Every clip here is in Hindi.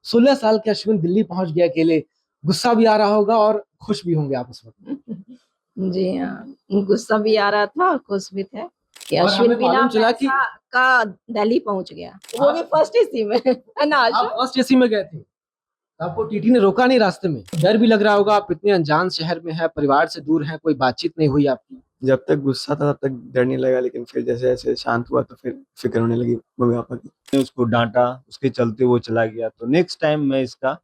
16 साल के अश्विन दिल्ली पहुंच गए अकेले। गुस्सा भी आ रहा होगा और खुश भी होंगे आप उस वक्त। जी हाँ, गुस्सा भी आ रहा था और खुश भी थे कि और अश्विन हमें बिना मालूम चला कि पैसा का दिल्ली पहुंच गया, वो भी फर्स्ट एसी में। है ना आप आशु? फर्स्ट एसी में गए थे। आपको टीटी ने रोका नहीं रास्ते में? डर भी लग रहा होगा, आप इतने अनजान शहर में है, परिवार से दूर है, कोई बातचीत नहीं हुई आपकी? जब तक गुस्सा था तब तक डर नहीं लगा, लेकिन फिर जैसे जैसे शांत हुआ तो फिर फिक्र होने लगी मम्मी पापा की। मैंने उसको डांटा, उसके चलते वो चला गया। तो नेक्स्ट टाइम मैं इसका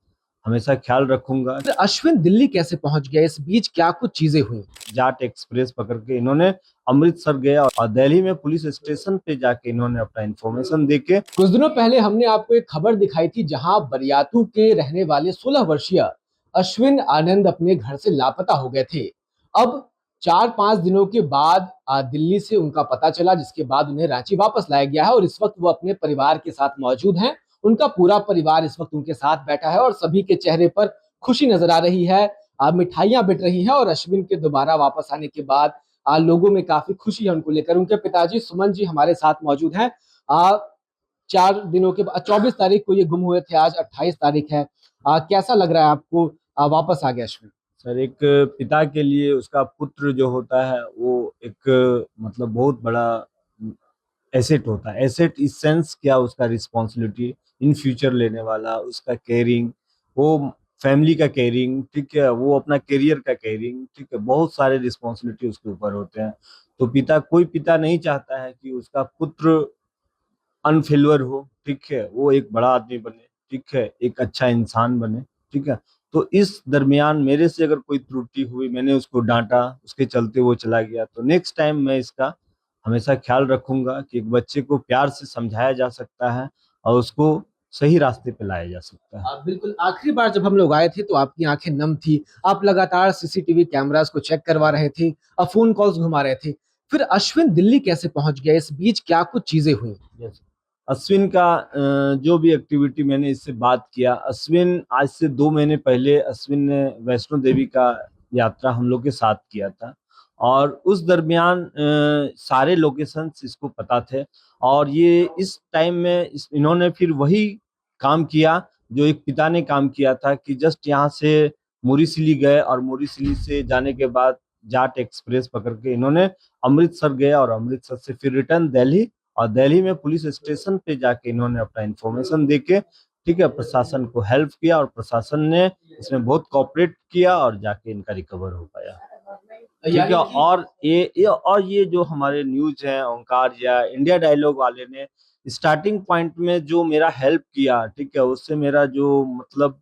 हमेशा ख्याल रखूंगा। फिर अश्विन दिल्ली कैसे पहुंच गया? इस बीच क्या कुछ चीजें हुई? जाट एक्सप्रेस पकड़ के इन्होंने अमृतसर गया और दिल्ली में पुलिस स्टेशन पे जाके इन्होंने अपना इंफॉर्मेशन देके कुछ दिनों पहले हमने आपको एक खबर दिखाई थी जहां बरियातू के रहने वाले 16 वर्षीय अश्विन आनंद अपने घर से लापता हो गए थे। अब 4-5 दिनों के बाद दिल्ली से उनका पता चला, जिसके बाद उन्हें रांची वापस लाया गया है और इस वक्त वो अपने परिवार के साथ मौजूद हैं। उनका पूरा परिवार इस वक्त उनके साथ बैठा है और सभी के चेहरे पर खुशी नजर आ रही है। मिठाइयां बट रही हैं और अश्विन के दोबारा वापस आने के बाद लोगों में काफी खुशी है उनको लेकर। उनके पिताजी सुमन जी हमारे साथ मौजूद हैं। 4 दिनों के बाद 24 तारीख को ये गुम हुए थे, आज 28 तारीख है। कैसा लग रहा है आपको वापस आ गया अश्विन? सर, एक पिता के लिए उसका पुत्र जो होता है वो एक मतलब बहुत बड़ा एसेट होता है। एसेट इस सेंस क्या, उसका रिस्पॉन्सिबिलिटी इन फ्यूचर लेने वाला, उसका केयरिंग, वो फैमिली का केयरिंग, ठीक है, वो अपना करियर का केयरिंग, ठीक है, बहुत सारे रिस्पॉन्सिबिलिटी उसके ऊपर होते हैं। तो कोई पिता नहीं चाहता है कि उसका पुत्र अनफेल्योर हो, ठीक है, वो एक बड़ा आदमी बने, ठीक है, एक अच्छा इंसान बने, ठीक है। तो इस दरमियान मेरे से अगर कोई त्रुटि हुई, मैंने उसको डांटा, उसके चलते वो चला गया, तो नेक्स्ट टाइम मैं इसका हमेशा ख्याल रखूंगा कि एक बच्चे को प्यार से समझाया जा सकता है और उसको सही रास्ते पे लाया जा सकता है। बिल्कुल, आखिरी बार जब हम लोग आए थे तो आपकी आंखें नम थी। आप लगातार सीसीटीवी कैमरास को चेक करवा रहे थे, फोन कॉल्स घुमा रहे थे। फिर अश्विन दिल्ली कैसे पहुंच गया? इस बीच क्या कुछ चीजें हुई? अश्विन का जो भी एक्टिविटी, मैंने इससे बात किया। अश्विन आज से 2 महीने पहले अश्विन ने वैष्णो देवी का यात्रा हम लोग के साथ किया था और उस दरमियान सारे लोकेशंस इसको पता थे और ये इस टाइम में इन्होंने फिर वही काम किया जो एक पिता ने काम किया था कि जस्ट यहाँ से मोरीसिली गए और मोरीसिली से जाने के बाद जाट एक्सप्रेस पकड़ के इन्होंने अमृतसर गया और अमृतसर से फिर रिटर्न दिल्ली और दिल्ली में पुलिस स्टेशन पे जाके इन्होंने अपना इंफॉर्मेशन देके, ठीक है, प्रशासन को हेल्प किया और प्रशासन ने इसमें बहुत कोऑपरेट किया और जाके इनका रिकवर हो पाया, ठीक है। और ये जो हमारे न्यूज है, ओंकार या इंडिया डायलॉग वाले ने स्टार्टिंग पॉइंट में जो मेरा हेल्प किया, ठीक है, उससे मेरा जो मतलब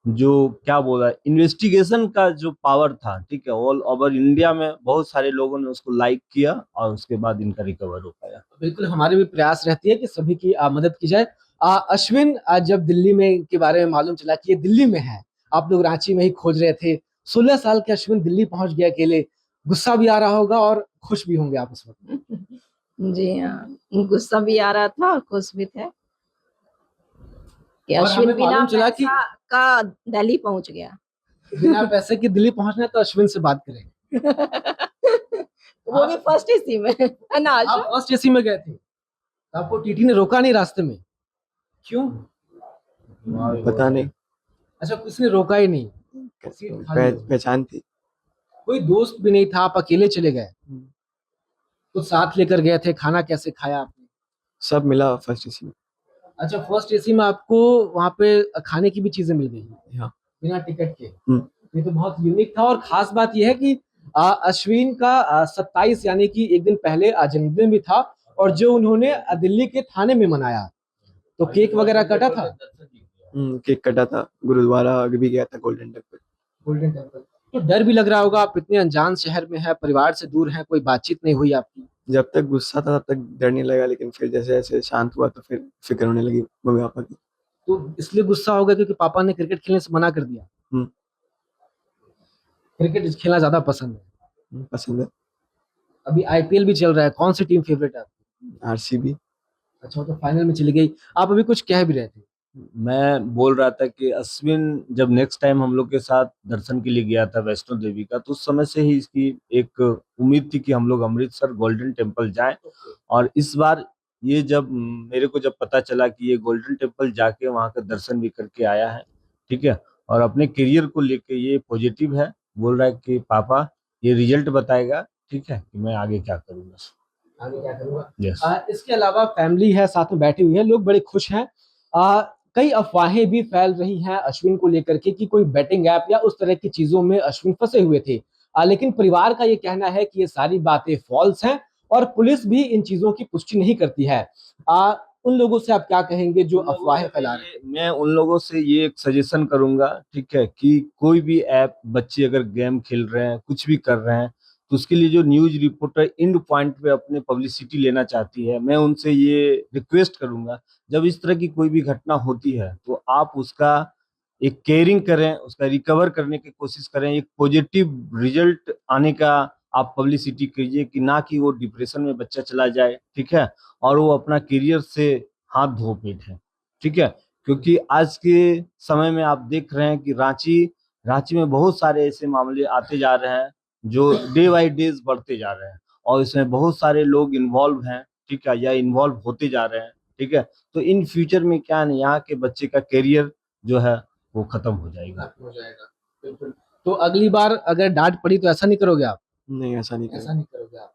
जो क्या बोला, इन्वेस्टिगेशन का जो पावर था, ठीक है, ऑल ओवर इंडिया में बहुत सारे लोगों ने उसको लाइक किया और उसके बाद इनका रिकवर हो पाया। बिल्कुल, हमारी भी प्रयास रहती है कि सभी की मदद की जाए। अश्विन जब दिल्ली में के बारे में मालूम चला कि ये दिल्ली में है, आप लोग रांची में ही खोज रहे थे। 16 साल के अश्विन दिल्ली पहुंच गए अकेले। गुस्सा भी आ रहा होगा और खुश भी होंगे आप उस वक्त। जी हाँ, गुस्सा भी आ रहा था और खुश भी थे कि और अश्विन हमें बिना मालूम चला कि पैसा का दिल्ली पहुंच गया। बिना पैसे के दिल्ली पहुंचना है तो अश्विन से बात करें। वो भी फर्स्ट एसी में। है ना आप आशु? फर्स्ट एसी में गए थे, आपको टीटी ने रोका नहीं रास्ते में? क्यों? पता नहीं, अच्छा, किसी ने रोका ही नहीं, सीट खाली हो गई। पहचान थी। कोई दोस्त भी नहीं था, आप अकेले चले गए? कुछ साथ लेकर गए थे? खाना कैसे खाया आपने? सब मिला फर्स्ट इसी में। अच्छा, फर्स्ट एसी में आपको वहां पे खाने की भी चीजें मिल गई हाँ। बिना टिकट के? ये तो बहुत यूनिक था। और खास बात यह है कि अश्विन का 27 यानी कि एक दिन पहले जन्मदिन भी था और जो उन्होंने दिल्ली के थाने में मनाया, तो केक वगैरह कटा था? केक कटा था, गुरुद्वारा भी गया था, गोल्डन टेम्पल। Golden temple. तो डर भी लग रहा होगा, आप इतने अनजान शहर में है, परिवार से दूर है, कोई बातचीत नहीं हुई आपकी? जब तक गुस्सा था तब तक डर नहीं लगा, लेकिन फिर जैसे जैसे शांत हुआ तो फिर फिक्र होने लगी मम्मी पापा की। तो इसलिए गुस्सा होगा क्योंकि पापा ने क्रिकेट खेलने से मना कर दिया? क्रिकेट खेलना ज्यादा पसंद है? पसंद है। अभी आईपीएल भी चल रहा है, कौन सी टीम फेवरेट है आपकी? आरसीबी। अच्छा, तो फाइनल में चली गई। आप अभी कुछ कह भी रहे थे? मैं बोल रहा था कि अश्विन जब नेक्स्ट टाइम हम लोग के साथ दर्शन के लिए गया था वैष्णो देवी का, तो उस समय से ही इसकी एक उम्मीद थी कि हम लोग अमृतसर गोल्डन टेम्पल जाएं और इस बार ये जब मेरे को जब पता चला कि ये गोल्डन टेम्पल जाके वहाँ का दर्शन भी करके आया है, ठीक है, और अपने करियर को लेके ये पॉजिटिव है, बोल रहा है कि पापा ये रिजल्ट बताएगा, ठीक है, कि मैं आगे क्या करूँगा। आगे क्या करूंगा। यस। इसके अलावा फैमिली है साथ में बैठी हुई है, लोग बड़े खुश हैं। कई अफवाहें भी फैल रही हैं अश्विन को लेकर के कि कोई बेटिंग ऐप या उस तरह की चीजों में अश्विन फंसे हुए थे। लेकिन परिवार का ये कहना है कि ये सारी बातें फॉल्स हैं और पुलिस भी इन चीजों की पुष्टि नहीं करती है। उन लोगों से आप क्या कहेंगे जो अफवाहें फैला रहे हैं? मैं उन लोगों से ये एक सजेशन करूंगा, ठीक है, कि कोई भी ऐप बच्चे अगर गेम खेल रहे हैं, कुछ भी कर रहे हैं, तो उसके लिए जो न्यूज रिपोर्टर एंड पॉइंट पे अपने पब्लिसिटी लेना चाहती है, मैं उनसे ये रिक्वेस्ट करूंगा, जब इस तरह की कोई भी घटना होती है तो आप उसका एक केयरिंग करें, उसका रिकवर करने की कोशिश करें, एक पॉजिटिव रिजल्ट आने का आप पब्लिसिटी कीजिए, कि ना कि वो डिप्रेशन में बच्चा चला जाए, ठीक है, और वो अपना करियर से हाथ धो बैठे, ठीक है, क्योंकि आज के समय में आप देख रहे हैं कि रांची में बहुत सारे ऐसे मामले आते जा रहे हैं जो डे बाई डेज बढ़ते जा रहे हैं, और इसमें बहुत सारे लोग इन्वॉल्व हैं, ठीक है, या इन्वॉल्व होते जा रहे हैं, ठीक है, तो इन फ्यूचर में क्या नहीं, यहाँ के बच्चे का करियर जो है वो खत्म हो जाएगा। खत्म हो जाएगा, बिल्कुल। तो अगली बार अगर डांट पड़ी तो ऐसा नहीं करोगे आप? नहीं, ऐसा नहीं ऐसा करेंगे। नहीं करोगे आप,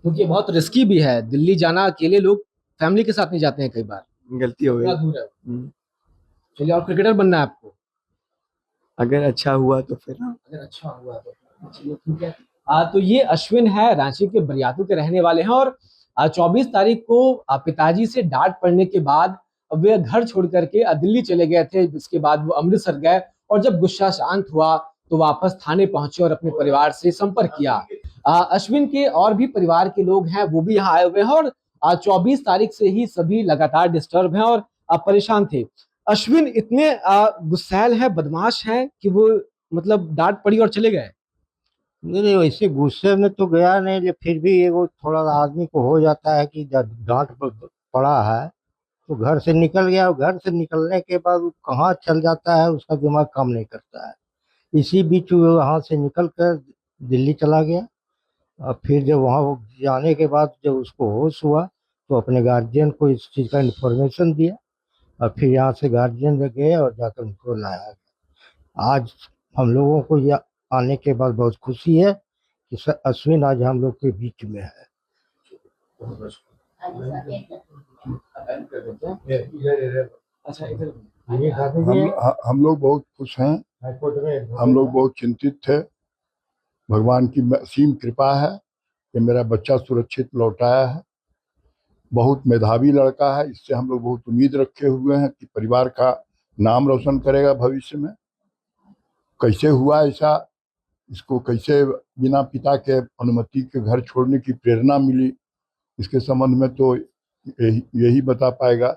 क्योंकि ये बहुत रिस्की भी है। दिल्ली जाना अकेले लोग फैमिली के साथ नहीं जाते हैं कई बार, गलती हो इतना गई। दूर है। हम्म, चलिए, और क्रिकेटर बनना है आपको? अगर अच्छा हुआ तो फिर हाँ। अगर अच्छा हुआ तो चलिए ठीक है। तो ये अश्विन है, रांची के बरियातू के रहने वाले हैं और 24 तारीख को पिताजी से डांट पड़ने के बाद वे घर छोड़ करके दिल्ली चले गए थे। इसके बाद वो अमृतसर गए और जब गुस्सा शांत हुआ तो वापस थाने पहुंचे और अपने परिवार से संपर्क किया। अश्विन के और भी परिवार के लोग हैं, वो भी यहाँ आए हुए हैं और 24 तारीख से ही सभी लगातार डिस्टर्ब हैं और परेशान थे। अश्विन इतने गुस्सैल है, बदमाश है कि वो मतलब डांट पड़ी और चले गए। नहीं नहीं, वैसे गुस्से में तो गया नहीं, लेकिन फिर भी ये वो थोड़ा आदमी को हो जाता है कि जब पड़ा है तो घर से निकल गया, और घर से निकलने के बाद वो कहाँ चल जाता है उसका दिमाग काम नहीं करता है। इसी बीच वो वहाँ से निकल कर दिल्ली चला गया, और फिर जब वहाँ वो जाने के बाद जब उसको होश हुआ तो अपने गार्जियन को इस चीज़ का इन्फॉर्मेशन दिया, और फिर यहाँ से गार्जियन गए और जाकर उनको लाया। आज हम लोगों को यह आने के बाद बहुत खुशी है कि अश्विन आज हम लोग के बीच में है। अच्छा, इधर हम लोग बहुत खुश हैं, हम लोग बहुत चिंतित थे। भगवान की असीम कृपा है कि मेरा बच्चा सुरक्षित लौट आया है। बहुत मेधावी लड़का है, इससे हम लोग बहुत उम्मीद रखे हुए हैं कि परिवार का नाम रोशन करेगा भविष्य में। कैसे हुआ ऐसा, इसको कैसे बिना पिता के अनुमति के घर छोड़ने की प्रेरणा मिली, इसके संबंध में तो यही बता पाएगा।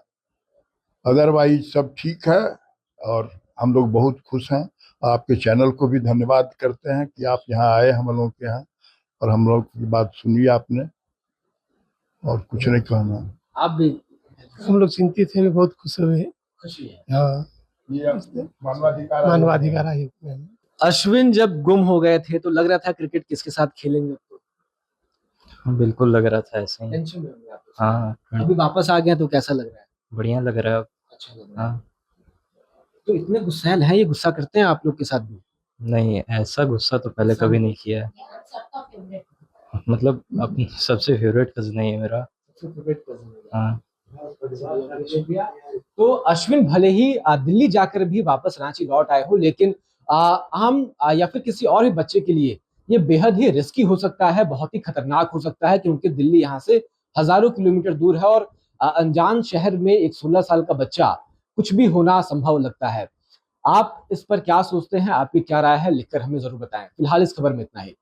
अदरवाइज सब ठीक है और हम लोग बहुत खुश हैं। आपके चैनल को भी धन्यवाद करते हैं कि आप यहाँ आए हम लोगों के यहाँ और हम लोग की बात सुनी आपने, और कुछ नहीं कहना। आप भी? हम लोग चिंतित हैं, बहुत खुश हुए हैं। खुशी है। हाँ, ये मानवाधिकार मानवाधिकार आयोग में। अश्विन जब गुम हो गए थे तो लग रहा था क्रिकेट किसके साथ खेलेंगे, तो हाँ, बिल्कुल लग रहा था ऐसे ही। टेंशन में होंगे आप। हाँ, अभी वापस आ गए तो कैसा लग रहा है? बढ़िया लग रहा है अब। अच्छा लग रहा है। हाँ, तो इतने गुस्सैल हैं, ये गुस्सा करते हैं आप लोग के साथ भी? नहीं ऐसा गुस्सा तो पहले कभी नहीं किया है। मतलब अपनी सबसे फेवरेट कज़न है ये मेरा। हाँ, तो अश्विन भले ही दिल्ली जाकर भी वापस रांची लौट आए हो, लेकिन हम या फिर किसी और भी बच्चे के लिए ये बेहद ही रिस्की हो सकता है, बहुत ही खतरनाक हो सकता है, क्योंकि दिल्ली यहाँ से हजारों किलोमीटर दूर है और अनजान शहर में एक 16 साल का बच्चा, कुछ भी होना संभव लगता है। आप इस पर क्या सोचते हैं? आपकी क्या राय है? लिखकर हमें जरूर बताएं। फिलहाल इस खबर में इतना ही।